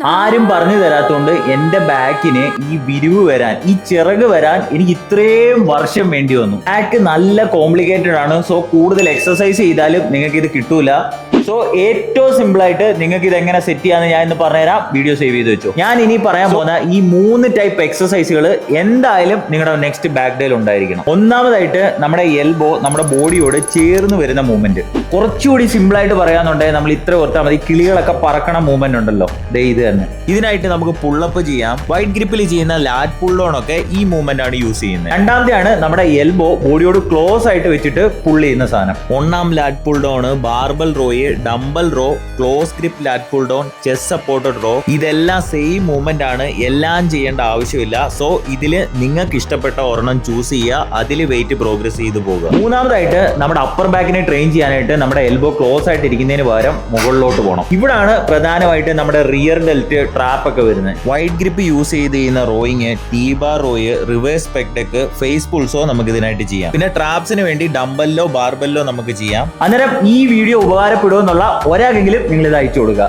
ആരും പറഞ്ഞു തരാത്തോണ്ട് എന്റെ ബാക്കിന് ഈ വിരിവ് വരാൻ, ഈ ചിറക് വരാൻ എനിക്ക് ഇത്രയും വർഷം വേണ്ടി വന്നു. ബാക്ക് നല്ല കോംപ്ലിക്കേറ്റഡ് ആണ്. സോ കൂടുതൽ എക്സസൈസ് ചെയ്താലും നിങ്ങൾക്ക് ഇത് കിട്ടൂല. സോ ഏറ്റവും സിമ്പിൾ ആയിട്ട് നിങ്ങൾക്ക് ഇത് എങ്ങനെ സെറ്റ് ചെയ്യാന്ന് ഞാൻ ഇന്ന് പറഞ്ഞുതരാം. വീഡിയോ സേവ് ചെയ്ത് വെച്ചു. ഞാൻ ഇനി പറയാൻ പോകുന്ന ഈ 3 ടൈപ്പ് എക്സസൈസുകൾ എന്തായാലും നിങ്ങളുടെ നെക്സ്റ്റ് ബാക്ക് ഡേയിൽ ഉണ്ടായിരിക്കണം. ഒന്നാമതായിട്ട് നമ്മുടെ എൽബോ നമ്മുടെ ബോഡിയോട് ചേർന്ന് വരുന്ന മൂവ്മെന്റ്. കുറച്ചുകൂടി സിമ്പിൾ ആയിട്ട് പറയാന്നുണ്ടെങ്കിൽ നമ്മൾ ഇത്ര ഓർത്താൽ മതി, കിളികളൊക്കെ പറക്കണ മൂവ്മെന്റ് ഉണ്ടല്ലോ, ഇത് തന്നെ. ഇതിനായിട്ട് നമുക്ക് പുള്ളപ്പ് ചെയ്യാം. വൈഡ് ഗ്രിപ്പിൽ ചെയ്യുന്ന ലാറ്റ് പുൾ ഡൗൺ ഒക്കെ ഈ മൂവ്മെന്റ് ആണ് യൂസ് ചെയ്യുന്നത്. രണ്ടാമത്തെയാണ് നമ്മുടെ എൽബോ ബോഡിയോട് ക്ലോസ് ആയിട്ട് വെച്ചിട്ട് പുൾ ചെയ്യുന്ന സാധനം. ഒന്നാം lat pull down, barbell row, dumbbell row, close grip lat pull down, chest supported row, ഇതെല്ലാം സെയിം മൂവ്മെന്റ് ആണ്. എല്ലാം ചെയ്യേണ്ട ആവശ്യമില്ല. സോ ഇതില് നിങ്ങൾക്ക് ഇഷ്ടപ്പെട്ട ഒരെണ്ണം ചൂസ് ചെയ്യുക, അതിൽ വെയിറ്റ് പ്രോഗ്രസ് ചെയ്ത് പോകുക. മൂന്നാമതായിട്ട് നമ്മുടെ അപ്പർ ബാക്കിനെ ട്രെയിൻ ചെയ്യാനായിട്ട് നമ്മുടെ എൽബോ ക്ലോസ് ആയിട്ട് ഇരിക്കുന്നതിന് പകരം മുകളിലോട്ട് പോകണം. ഇവിടാണ് പ്രധാനമായിട്ട് നമ്മുടെ റിയർ ഡെൽറ്റ് ട്രാപ്പ് ഒക്കെ വരുന്നത്. വൈഡ് ഗ്രിപ്പ് യൂസ് ചെയ്ത് ചെയ്യുന്ന rowing, T bar row, reverse pec deck, face പുൾസോ നമുക്ക് ഇതിനായിട്ട് ചെയ്യാം. പിന്നെ ട്രാപ്സിന് വേണ്ടി ഡംബല്ലോ ബാർബല്ലോ നമുക്ക് ചെയ്യാം. അന്നേരം ഈ വീഡിയോ ഉപകാരപ്പെടുമെന്നുള്ള ഒരാളെങ്കിലും നിങ്ങൾ ഇത് അയച്ചു കൊടുക്കുക.